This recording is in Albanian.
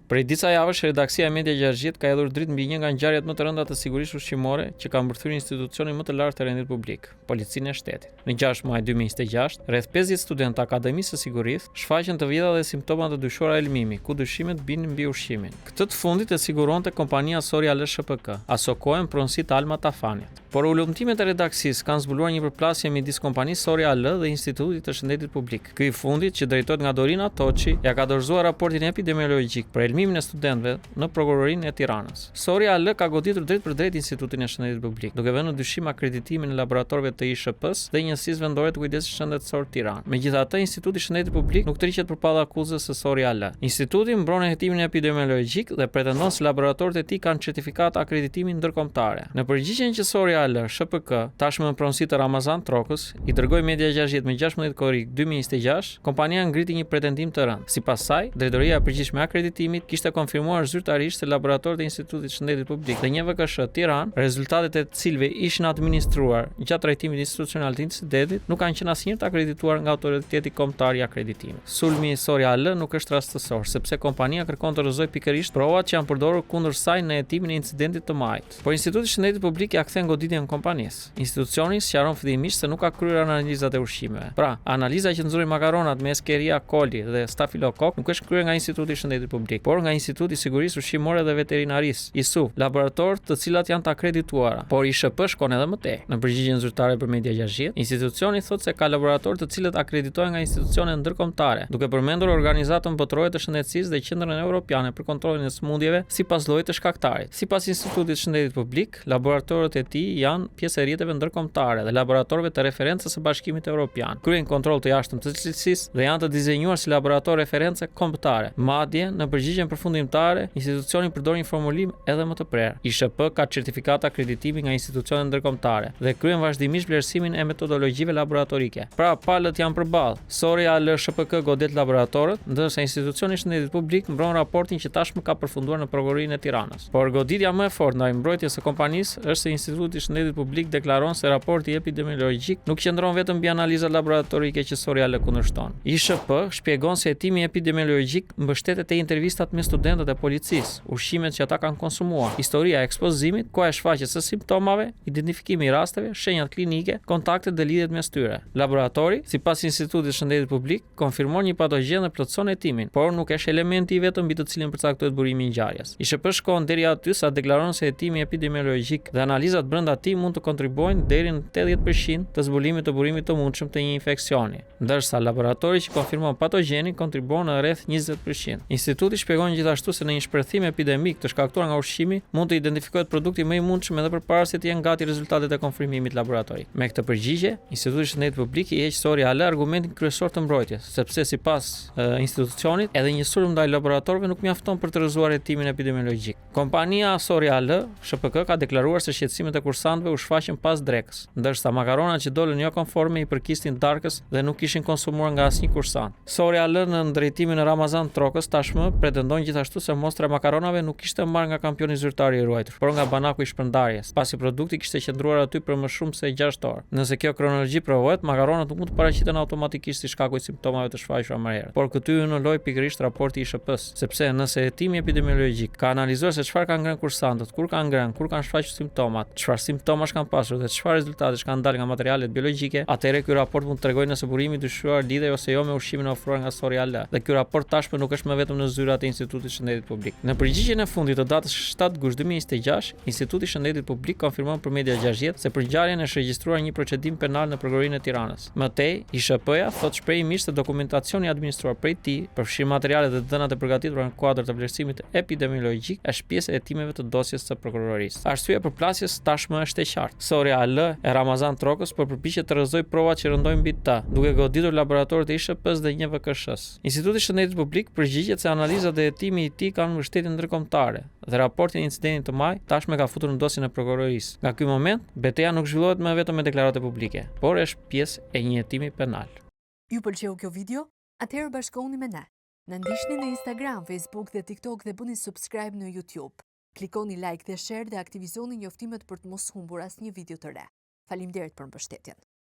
Prej disa javësh, redaksia e Media Gjaxhit ka hedhur dritë mbi një nga ngjarjet më të rënda të sigurisë ushqimore që ka mbërthyer institucionin më të lartë të rendit publik, Policinë e Shtetit. Në 6 maj 2026, rreth 50 studentë të Akademisë së Sigurisë shfaqën të vjedha dhe simptoma të dyshuara elmimi, ku dyshimet binin mbi ushqimin. Këtë të fundit e siguronte kompania Sorial SHPK, asokohen pronësit Alma Tafanit. Por ulëmtimet e redaksisë kanë zbuluar një përplasje midis kompanisë Sorial dhe Institutit të Shëndetit Publik. Ky i fundit, që drejtohet nga Dorina Toçi, ja ka dorëzuar raportin epidemiologjik për elmimin e studentëve në prokurorinë e Tiranës. Sorial ka goditur drejt për drejt Institutin e Shëndetit Publik, duke vënë në dyshim akreditimin e laboratorëve të ISHP-s dhe njësisë vendore të kujdesit shëndetësor Tiranë. Megjithatë, Instituti i Shëndetit Publik nuk tërhiqet përpalla akuzës së Sorial. Instituti mbron hetimin epidemiologjik dhe pretendon se laboratorët e tij kanë certifikat akreditimi ndërkombëtare. Në përgjigjen që Sorial SHPK, tashmë në pronësi të Ramazan Trokës, i dërgoi Media Gjaxhit me 16 korrik 2026, kompania ngriti një pretendim të rëndë. Sipas saj, drejtoria e përgjithshme e akreditimit kishte konfirmuar zyrtarisht se laboratorët e Institutit të Shëndetit Publik dhe NJVKSH Tiranë, rezultatet e të cilëve ishin administruar gjatë trajtimit institucional të incidentit, nuk kanë qenë asnjëherë të akredituar nga autoriteti kombëtar i akreditimit. Sulmi i Sorial nuk është rastësor, sepse kompania kërkon të rrëzojë pikërisht provat që janë përdorur kundër saj në hetimin e incidentit të majit. Por Instituti i Shëndetit Publik ja kthen goditjen kompanisë. Institucioni sqaron fillimisht se nuk ka kryer analizat e ushqimeve. Pra, analiza që nxorri makaronat me Escherichia coli dhe Staphylococcus nuk është kryer nga Instituti i Shëndetit Publik, por nga Instituti i Sigurisë Ushqimore dhe Veterinarisë, ISUV, laboratorë të cilat janë të akredituara. Por ISHP shkon edhe më tej. Në përgjigjen zyrtare për Media Gjaxhit, institucioni thotë se ka laboratorë të cilët akreditohen nga institucione ndërkombëtare, duke përmendur Organizatën Botërore të Shëndetësisë dhe Qendrën Evropiane për Kontrollin e Smundjeve sipas llojit të shkaktarit. Sipas Institutit të Shëndetit Publik, laboratorët e tij janë pjesë e rrjeteve ndërkombëtare dhe laboratorëve të referencës së Bashkimit Evropian. Kryejnë kontroll të jashtëm të cilësisë dhe janë të dizenjuar si laborator referencë kombëtare. Madje, në përgjigjen përfundimtare, institucioni përdor një formulim edhe më të prerë. ISHP ka certifikat akreditimi nga institucione ndërkombëtare dhe kryen vazhdimisht vlerësimin e metodologjive laboratorike. Pra, palët janë përballë. Sorial SHPK godet laboratorët, ndërsa Institucioni i Shëndetit Publik mbron raportin që tashmë ka përfunduar në prokurorinë e Tiranës. Por goditja më e fortë ndaj mbrojtjes së kompanisë është se Instituti i Shëndetit Publik deklaron se raporti epidemiologjik nuk qëndron vetëm mbi analizat laboratorike që Sorial kundërshton. ISHP shpjegon se hetimi epidemiologjik mbështetet te intervistat me studentët e policisë, ushqimet që ata kanë konsumuar, historia e ekspozimit, koha e shfaqjes së simptomave, identifikimi i rasteve, shenjat klinike, kontaktet dhe lidhjet mes tyre. Laboratori, sipas Institutit të Shëndetit Publik, konfirmon një patogjen dhe plotëson hetimin, por nuk është elementi i vetëm mbi të cilin përcaktohet burimi i ngjarjes. ISHP shkon deri aty sa deklaron se hetimi epidemiologjik dhe analizat brenda tij mund të kontribuojnë deri në 80% të zbulimit të burimit të mundshëm të një infeksioni, ndërsa laboratori që konfirmon patogjenin kontribuon në rreth 20%. Instituti shpjegon gjithashtu se në një shpërthim epidemik të shkaktuar nga ushqimi mund të identifikohet produkti më i mundshëm edhe përpara se të jenë gati rezultatet e konfirmimit laboratorik. Me këtë përgjigje, Instituti i Shëndetit Publik i heq Sorial argumentin kryesor të mbrojtjes, sepse sipas institucionit, edhe një sulm ndaj laboratorëve nuk mjafton për të rrëzuar hetimin epidemiologjik. Kompania Sorial SHPK ka deklaruar se shqetësimet e kursantëve u shfaqën pas drekës, ndërsa makaronat që dolën jo konforme i përkisnin darkës dhe nuk ishin konsumuar nga asnjë kursant. Sorial në drejtimin e Ramazan Trokës tashmë pretendon gjithashtu se mostra e makaronave nuk ishte marrë nga kampioni zyrtar i ruajtur, por nga banaku i shpërndarjes, pasi produkti kishte qëndruar aty për më shumë se 6 orë. Nëse kjo kronologji provohet, makaronat nuk mund të paraqiten automatikisht si shkaku i simptomave të shfaqura më herët. Por këty hyn në lojë pikërisht raporti i ISHP-s, sepse nëse hetimi epidemiologjik ka analizuar se çfarë kanë ngrënë kursantët, kur kanë ngrënë, kur kanë shfaqur simptomat, çfarë simptomash kanë pasur dhe çfarë rezultatesh kanë dalë nga materialet biologjike, atëherë ky raport mund të tregojë nëse burimi i dyshuar lidhej ose jo me ushqimin ofruar nga Sorial. Dhe ky raport tashmë nuk është më vetëm në zyrat e Institutit të Shëndetit Publik. Në përgjigjen e fundit të datës 7 gusht 2026, Instituti i Shëndetit Publik konfirmon për Media Gjaxhit se për ngjarjen është regjistruar një procedim penal në prokurorinë e Tiranës. Më tej, ISHP-ja thotë shprehimisht se dokumentacioni administruar prej tij, përfshirë materialet dhe dhënat e përgatitura në kuadër të vlerësimit epidemiologjik, është pjesë e hetimeve të dosjes së prokurorisë. Arsyeja për plasjes tashmë është e qartë. Sorial e Ramazan Trokës po përpiqet të rrëzojë provat që rëndojnë mbi ta, duke goditur laboratorët e ISHP-s dhe NJVKSH-s. Instituti i Shëndetit Publik përgjigjet se analizat e hetimit i tij kanë mbështetje ndërkombëtare dhe raporti i incidentit të maj tashmë ka futur në dosjen e prokurorisë. Nga ky moment, betejë nuk zhvillohet më vetëm me deklarata publike, por është pjesë e një hetimi penal. Ju pëlqeu kjo video? Atëherë bashkohuni me ne. Na ndiqni në Instagram, Facebook dhe TikTok dhe bëni subscribe në YouTube. Klikoni like dhe share dhe aktivizoni njoftimet për të mos humbur asnjë video të re. Faleminderit për mbështetjen.